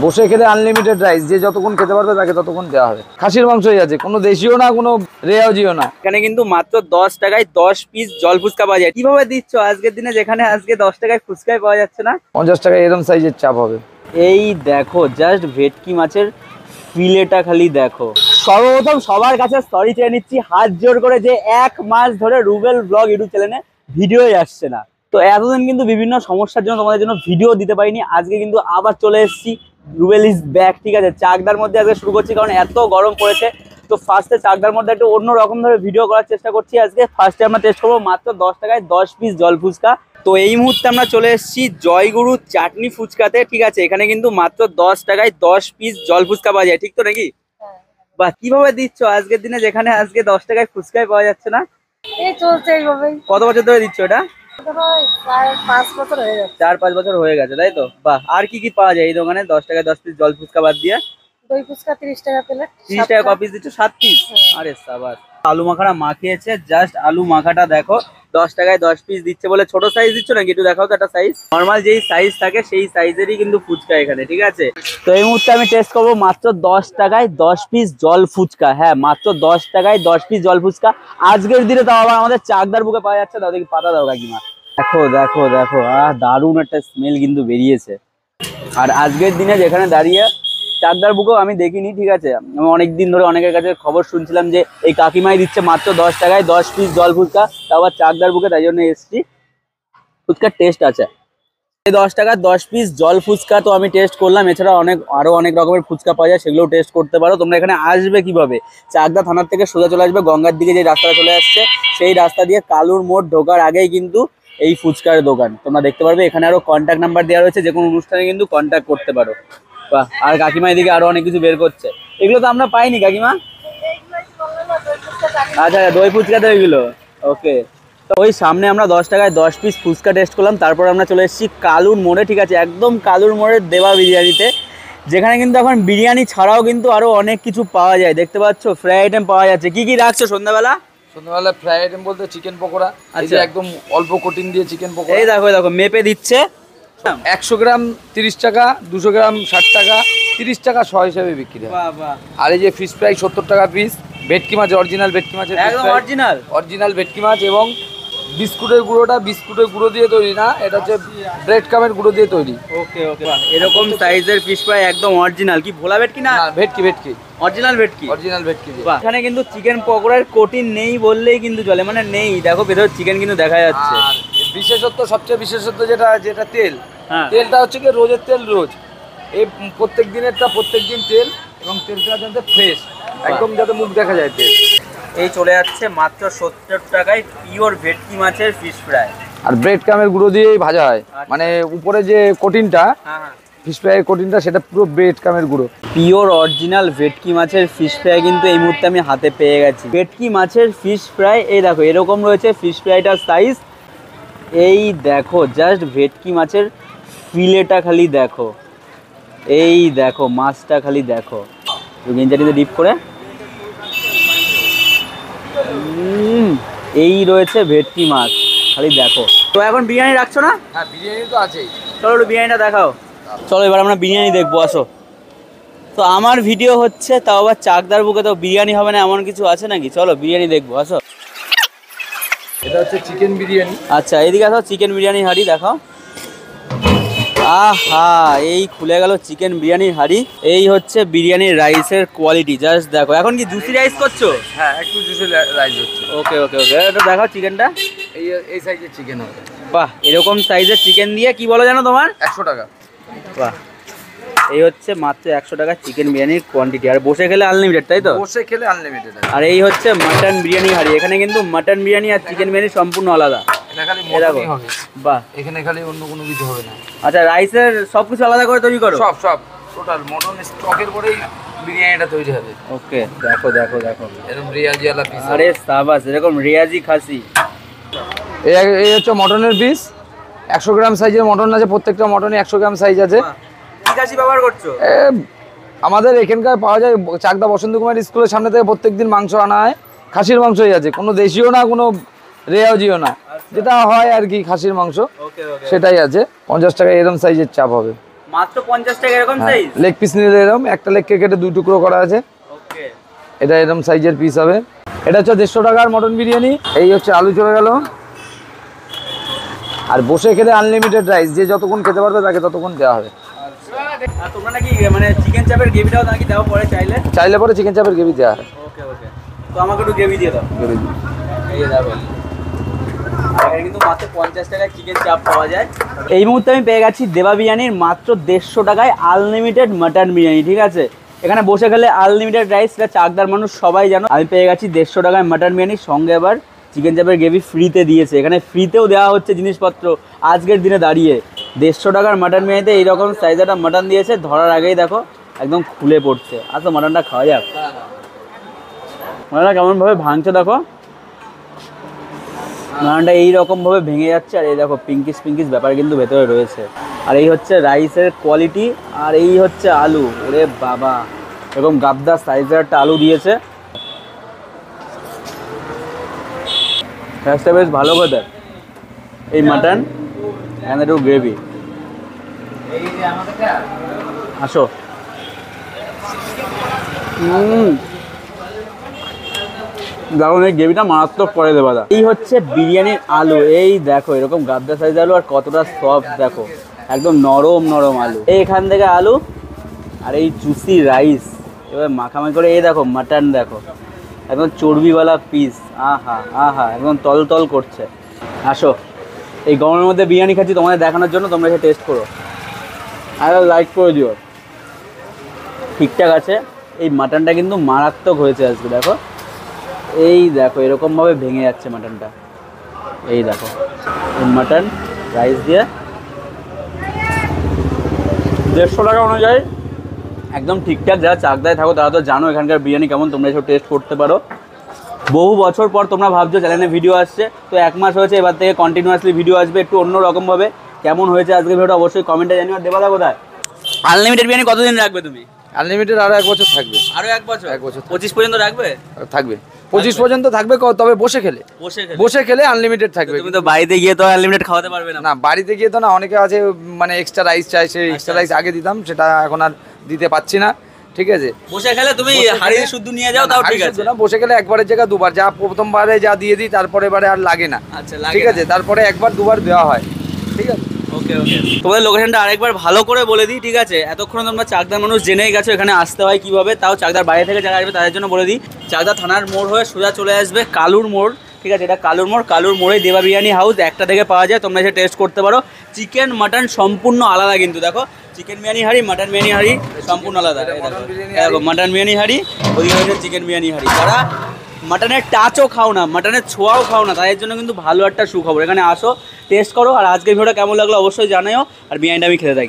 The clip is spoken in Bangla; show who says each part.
Speaker 1: বসে খেলে আনলিমিটেড রাইস, যে যতক্ষণ খেতে পারবে তাকে ততক্ষণ দেওয়া হবে। খাসির মাংসই আছে, কোনো দেশিও না, কোনো রেওয়াজিও না।
Speaker 2: এখানে কিন্তু মাত্র 10 টাকায় 10 পিস জল ফুচকা পাওয়া যায়। কিভাবে দিচ্ছ আজকের দিনে, যেখানে আজকে 10 টাকায় ফুচকাই পাওয়া যাচ্ছে না?
Speaker 1: 50 টাকায় এরকম সাইজের চাপ হবে।
Speaker 2: এই দেখো জাস্ট ভেটকি মাছের ফিলেটা খালি দেখো। সর্বপ্রথম সবার কাছে সরি চেয়ে নিচ্ছি হাত জোর করে, যে 1 মাস ধরে রুবেল ব্লগ ইউটিউব চ্যানেলে ভিডিওই আসছে না। তো এতদিন কিন্তু বিভিন্ন সমস্যার জন্য তোমাদের জন্য ভিডিও দিতে পারিনি। আজকে কিন্তু আবার চলে এসেছি, রুবেল ইজ ব্যাক। ঠিক আছে, চাকদার মধ্যে আজকে শুরু করছি, কারণ এত গরম পড়েছে। তো ফার্স্টে চাকদার মধ্যে একটু অন্য রকম ভাবে ভিডিও করার চেষ্টা করছি। আজকে ফার্স্টে আমরা টেস্ট করবো মাত্র 10 টাকায় 10 পিস জল ফুচকা। তো এই মুহূর্তে আমরা চলে এসেছি জয়গুরু চাটনি ফুচকাতে। ঠিক আছে, এখানে কিন্তু মাত্র 10 টাকায় 10 পিস জল ফুচকা পাওয়া যায়। ঠিক তো নাকি? বা কিভাবে দিচ্ছ আজকের দিনে, যেখানে আজকে 10 টাকায় ফুচকাই পাওয়া যাচ্ছে না?
Speaker 3: এই চলছে এইভাবেই।
Speaker 2: কত বছর ধরে দিচ্ছ এটা?
Speaker 3: প্রায় 5 বছর হয়ে গেছে।
Speaker 2: 4-5 বছর হয়ে গেছে, তাই তো? বাহ। আর কি কি পাওয়া যায় এই দোকানে 10 টাকায় 10 পিস জল ফুচকা বাদ দিয়ে?
Speaker 3: দই ফুচকা 30 টাকা প্লেট।
Speaker 2: 30 টাকা কপিস দিচ্ছ 7 পিস? আরে সাবাস। আলু মাখাটা মাখিয়েছে, জাস্ট আলু মাখাটা দেখো। 10 টাকায় 10 পিস দিচ্ছে বলে ছোট সাইজ দিচ্ছ নাকি? একটু দেখাও তো একটা সাইজ। নর্মাল যেই সাইজ থাকে সেই সাইজেরই কিন্তু ফুচকা এখানে। ঠিক আছে, তো এই মুহূর্তে আমি টেস্ট করবো মাত্র 10 টাকায় 10 পিস জল ফুচকা। হ্যাঁ, মাত্র 10 টাকায় 10 পিস জল ফুচকা আজকের দিনে। তাও আবার আমাদের চাকদার বুকে পাওয়া যাচ্ছে। দাও দেখি, পাতা দাও কাকিমা। দেখো দেখো দেখো, দারুণ একটা স্মেল কিন্তু বেরিয়েছে। আর আজকের দিনে যেখানে দাঁড়িয়ে চাকদার বুকেও আমি দেখিনি। ঠিক আছে, আমি অনেকদিন ধরে অনেকের কাছে খবর শুনছিলাম যে এই কাকিমাই দিচ্ছে মাত্র 10 টাকায় 10 পিস জল ফুচকা, তাও আবার চাকদার বুকে, তাই জন্য এসেছি। ফুচকার টেস্ট আছে। এই 10 টাকার 10 পিস জল ফুচকা তো আমি টেস্ট করলাম। এছাড়া আরো অনেক রকমের ফুচকা পাওয়া যায়, সেগুলোও টেস্ট করতে পারো। তোমরা এখানে আসবে কিভাবে? চাকদা থানার থেকে সোজা চলে আসবে, গঙ্গার দিকে যে রাস্তাটা চলে আসছে সেই রাস্তা দিয়ে কালুর মোড় ঢোকার আগেই কিন্তু এই ফুচকার দোকান তোমরা দেখতে পারবে। এখানে আরো কন্ট্যাক্ট নাম্বার দেওয়া রয়েছে, যে কোনো অনুষ্ঠানে কিন্তু কন্ট্যাক্ট করতে পারো। বাহ। আর কাকিমা এদিকে আরো অনেক কিছু বের করছে। এগুলো তো আমরা পাইনি কাকিমা। আচ্ছা, দই ফুচকা তো এগুলো। ওকে, তো ওই সামনে আমরা 10 টাকায় 10 পিস ফুচকা টেস্ট করলাম। তারপর আমরা চলে এসেছি কালুর মোড়ে। ঠিক আছে, একদম কালুর মোড়ের দেবা বিরিয়ানিতে, যেখানে কিন্তু এখন বিরিয়ানি ছাড়াও কিন্তু আরো অনেক কিছু পাওয়া যায়। দেখতে পাচ্ছ ফ্রাই আইটেম পাওয়া যাচ্ছে। কি কি রাখছো সন্ধ্যাবেলা?
Speaker 1: সন্ধ্যাবেলা ফ্রাই আইটেম বলতে চিকেন পকোড়া।
Speaker 2: আচ্ছা,
Speaker 1: একদম অল্প কোটিং দিয়ে চিকেন পকোড়া।
Speaker 2: এই দেখো দেখো মেপে দিচ্ছে।
Speaker 1: 100 গ্রাম 30 টাকা, 200 গ্রাম 60 টাকা, 30 টাকা 100 হিসাবে বিক্রি হয়।
Speaker 2: বাহ বাহ।
Speaker 1: আর এই যে ফিশ ফ্রাই 70 টাকা পিস। ভেটকি মাছ, অরিজিনাল ভেটকি মাছের
Speaker 2: একদম
Speaker 1: অরিজিনাল ভেটকি মাছ। এবং বিস্কুটের গুঁড়োটা বিস্কুটের গুঁড়ো দিয়ে তৈরি না, এটা হচ্ছে ব্রেড কামের গুঁড়ো দিয়ে তৈরি।
Speaker 2: ওকে ওকে, এরকম সাইজের ফিশ ফ্রাই একদম অরিজিনাল। কি ভোলা ভেটকি না?
Speaker 1: ভেটকি
Speaker 2: অরিজিনাল ভেটকি।
Speaker 1: বাহ।
Speaker 2: এখানে কিন্তু চিকেন পকোড়ার কোটিং নেই বললেই কিন্তু চলে, মানে নেই। দেখো ভেতরে চিকেন কিন্তু দেখা যাচ্ছে।
Speaker 1: আর বিশেষত্ব, সবচেয়ে বিশেষত্ব যেটা তেল।
Speaker 2: হ্যাঁ,
Speaker 1: তেলটা হচ্ছে কি রোজের তেল, রোজ এই প্রত্যেক দিনেরটা প্রত্যেক দিন তেল, এবং তেলটা যাতে ফ্রেশ, একদম যাতে মুখ দেখা যায় তেল।
Speaker 2: এই চলে যাচ্ছে মাত্র 70 টাকায় পিওর ভেটকি মাছের ফিশ ফ্রাই।
Speaker 1: আর ব্রেড কামের গুঁড়ো দিয়েই ভাজা হয়, মানে উপরে যে কোটিংটা,
Speaker 2: হ্যাঁ হ্যাঁ,
Speaker 1: ফিশ ফ্রাইয়ের কোটিংটা, সেটা পুরো ব্রেড কামের গুঁড়ো।
Speaker 2: পিওর অরিজিনাল ভেটকি মাছের ফিশ ফ্রাই কিন্তু এই মুহূর্তে আমি হাতে পেয়ে গেছি। ভেটকি মাছের ফিশ ফ্রাই, এই দেখো এরকম রয়েছে ফিশ ফ্রাইটার সাইজ। এই দেখো জাস্ট ভেটকি মাছের ফিলেটা খালি দেখো। এই দেখো মাছটা খালি দেখো, গেঞ্জাটিতে ডিপ করে। এই রয়েছে ভেটকি মাছ, খালি দেখো। তো এখন বিরিয়ানি রাখছো না?
Speaker 1: হ্যাঁ, বিরিয়ানি তো আছেই।
Speaker 2: চলো একটু বিরিয়ানিটা দেখাও। চলো এবার আমরা বিরিয়ানি দেখবো, আসো। তো আমার ভিডিও হচ্ছে, তাও আবার চাকদার বুকে, তো বিরিয়ানি হবে না এমন কিছু আছে নাকি? চলো বিরিয়ানি দেখবো, আসো।
Speaker 1: এটা হচ্ছে চিকেন বিরিয়ানি।
Speaker 2: আচ্ছা, এইদিকে আসো, চিকেন বিরিয়ানি হাঁড়ি দেখাও। আহা, এই খুলে গেল চিকেন বিরিয়ানির হাঁড়ি। এই হচ্ছে বিরিয়ানির রাইসের কোয়ালিটি, জাস্ট দেখো। এখন কি জুসি রাইস করছো?
Speaker 1: হ্যাঁ, একটু জুসি রাইস হচ্ছে।
Speaker 2: ওকে ওকে ওকে, এটা দেখাও চিকেনটা।
Speaker 1: এই সাইজের চিকেন হবে।
Speaker 2: বাহ, এরকম সাইজের চিকেন দিয়ে কি বলো জানো তোমার?
Speaker 1: 100 টাকা।
Speaker 2: বাহ, এই হচ্ছে মাত্র 100 টাকা চিকেন বিরিয়ানির কোয়ান্টিটি। আর বসে খেলে আনলিমিটেড, তাই তো?
Speaker 1: বসে খেলে আনলিমিটেড।
Speaker 2: আর এই হচ্ছে মাটন বিরিয়ানি হাঁড়ি। এখানে কিন্তু মাটন বিরিয়ানি আর চিকেন বিরিয়ানি সম্পূর্ণ আলাদা।
Speaker 1: এটা খালি মটনই হবে।
Speaker 2: বাহ,
Speaker 1: এখানে খালি অন্য কোনো কিছু হবে না।
Speaker 2: আচ্ছা, রাইসের সবকিছু আলাদা করে তৈরি করো?
Speaker 1: সব টোটাল মটন স্টকের পরেই বিরিয়ানিটা তৈরি হবে।
Speaker 2: ওকে, দেখো দেখো দেখো,
Speaker 1: এরকম রিয়াজিওয়ালা পিস।
Speaker 2: আরে সাবাস, এরকম রিয়াজি খাসি।
Speaker 1: এই হচ্ছে মটনের পিস। 100 গ্রাম সাইজের মটন আছে, প্রত্যেকটা মটনে 100 গ্রাম সাইজ আছে।
Speaker 2: কি খাসি ব্যবহার করছো?
Speaker 1: আমাদের এখানকার পাওয়া যায় চাকদা বসন্ত কুমার স্কুলের সামনে থেকে প্রত্যেকদিন মাংস আনা হয়। খাসির মাংসই আছে, কোনো দেশিও না, কোনো রেওয়াজিও না, যেটা হয় আর কি খাসির মাংস, সেটাই আছে। 50 টাকায় এরকম সাইজের চাপ হবে।
Speaker 2: মাত্র 50 টাকা এরকম সাইজ।
Speaker 1: লেগ পিস নিলে এরকম একটা লেগকে কেটে 2 টুকরো করা আছে,
Speaker 2: ওকে
Speaker 1: এটা এরকম সাইজের পিস হবে। এটা হচ্ছে 150 টাকার মটন বিরিয়ানি। এই হচ্ছে আলু চলে গেল। আর বসে খেলে আনলিমিটেড রাইস, যে যতক্ষণ খেতে পারবে তাকে ততক্ষণ দেওয়া হবে।
Speaker 2: আর তোমরা নাকি মানে চিকেন চাপের গ্রেভিটাও নাকি দাও পরে চাইলে?
Speaker 1: চাইলে পরে চিকেন চাপের গ্রেভি দেওয়া হয়।
Speaker 2: ওকে ওকে, তো আমাকে একটু গ্রেভি দিয়ে দাও।
Speaker 1: গ্রেভি দিই।
Speaker 2: এই দেখো, আর এখানে কিন্তু মাত্র 50 টাকায় চিকেন চাপ পাওয়া যায়। এই মুহূর্তে আমি পেয়ে গেছি দেবা বিরিয়ানির মাত্র 150 টাকায় আনলিমিটেড মাটন বিরিয়ানি। ঠিক আছে, এখানে বসে খেলে আনলিমিটেড রাইস, সেটা চাকদার মানুষ সবাই জানো। আমি পেয়ে গেছি 150 টাকায় মাটন বিরিয়ানির সঙ্গে আবার চিকেন চাপের গ্রেভি ফ্রিতে দিয়েছে। এখানে ফ্রিতেও দেওয়া হচ্ছে জিনিসপত্র আজকের দিনে দাঁড়িয়ে। 150 টাকার মাটন বিরিয়ানিতে এইরকম সাইজের মাটন দিয়েছে, ধরার আগেই দেখো একদম খুলে পড়ছে। আচ্ছা মাটনটা খাওয়া যাক। মাটনটা কেমনভাবে ভাঙছে দেখো, মাটনটা এইরকমভাবে ভেঙে যাচ্ছে। আর এই দেখো পিঙ্কিশ পিঙ্কিশ ব্যাপার কিন্তু ভেতরে রয়েছে। আর এই হচ্ছে রাইসের কোয়ালিটি, আর এই হচ্ছে আলু। ওরে বাবা, এরকম গাবদা সাইজের একটা আলু দিয়েছে। ফ্যাসটা বেশ ভালো করে এই মাটন এখানে একটু গ্রেভি। আসো। দেখুন এই গ্রেভিটা মারাত্মক পরে দেবা দা। এই হচ্ছে বিরিয়ানির আলু, এই দেখো এরকম গাবদা সাইজ আলু, আর কতটা সফট দেখো, একদম নরম নরম আলু। এইখান থেকে আলু আর এই জুসি রাইস এবার মাখামাখি করে। এই দেখো মাটন দেখো, একদম চর্বিওয়ালা পিস। আহা আহা, একদম তল তল করছে। আসো, এই গরমের মধ্যে বিরিয়ানি খাচ্ছি তোমাদের দেখানোর জন্য, তোমরা এসে টেস্ট করো আর লাইক করে দিও। ঠিকঠাক আছে, এই মাটনটা কিন্তু মারাত্মক হয়েছে আজকে। দেখো এই দেখো এরকমভাবে ভেঙে যাচ্ছে মাটনটা। এই দেখো মাটন রাইস দিয়ে 150 টাকা অনুযায়ী একদম ঠিকঠাক। যারা চাকদায় থাকো তারা তো জানো এখানকার বিরিয়ানি কেমন, তোমরা এসব টেস্ট করতে পারো। বহু বছর পর তোমরা ভাবছো চ্যানেলে ভিডিও আসছে, তো 1 মাস হয়েছে, এবার থেকে কন্টিনিউয়াসলি ভিডিও আসবে একটু অন্যরকমভাবে। কেমন হয়েছে আজকে ভিডিওটা অবশ্যই কমেন্টে জানিও। আর দেবাদা কোথায়? আনলিমিটেড বিরিয়ানি কতদিন রাখবে তুমি?
Speaker 1: আনলিমিটেড আরো 1 বছর থাকবে।
Speaker 2: আরো 1 বছর?
Speaker 1: 1 বছর
Speaker 2: 25 পর্যন্ত রাখবে?
Speaker 1: থাকবে 25 পর্যন্ত থাকবে, তবে বসে খেলে। বসে খেলে আনলিমিটেড থাকবে।
Speaker 2: তুমি তো বাড়িতে গিয়ে তো আনলিমিটেড খাওয়াতে পারবে না।
Speaker 1: না, বাড়িতে গিয়ে তো না, অনেকে আছে মানে এক্সট্রা রাইস চাই, সেই এক্সট্রা রাইস আগে দিতাম, সেটা এখন আর দিতে পাচ্ছি না। ঠিক আছে,
Speaker 2: বসে খেলে তুমি হাড়ি শুদ্ধ নিয়ে যাও, তাও ঠিক আছে।
Speaker 1: না, বসে গেলে একবারের জায়গায় দুবার, যা প্রথমবারে যা দিয়ে দিই তারপরে বারে আর লাগে না।
Speaker 2: আচ্ছা,
Speaker 1: ঠিক আছে, তারপরে একবার দুবার দেওয়া হয়। ঠিক আছে,
Speaker 2: ওকে ওকে। তোমাদের লোকেশনটা আরেকবার ভালো করে বলে দিই। ঠিক আছে, এতক্ষণ তোমরা চাকদার মানুষ জেনেই গেছো এখানে আসতে হয় কিভাবে, তাও চাকদার বাইরে থেকে যারা আসবে তাদের জন্য বলে দিই। চাকদা থানার মোড় হয়ে সোজা চলে আসবে কালুর মোড়। ঠিক আছে, এটা কালুর মোড়। কালুর মোড়ে দেবা বিরিয়ানি হাউস 1টা থেকে পাওয়া যায়, তোমরা এসে টেস্ট করতে পারো। চিকেন মাটন সম্পূর্ণ আলাদা কিন্তু। দেখো চিকেন বিরিয়ানি হাঁড়ি, মাটন বিরিয়ানি হাঁড়ি সম্পূর্ণ আলাদা। দেখো মাটন বিরিয়ানি হাঁড়ি, ওদিকে হচ্ছে চিকেন বিরিয়ানি হাঁড়ি। যারা মাটনের টাচও খাও না, মাটনের ছোঁয়াও খাও না, তাদের জন্য কিন্তু ভালো একটা সুখবর। এখানে আসো, টেস্ট করো। আর আজকের ভিডিওটা কেমন লাগলো অবশ্যই জানাও। আর বিরিয়ানিটা আমি খেতে থাকি।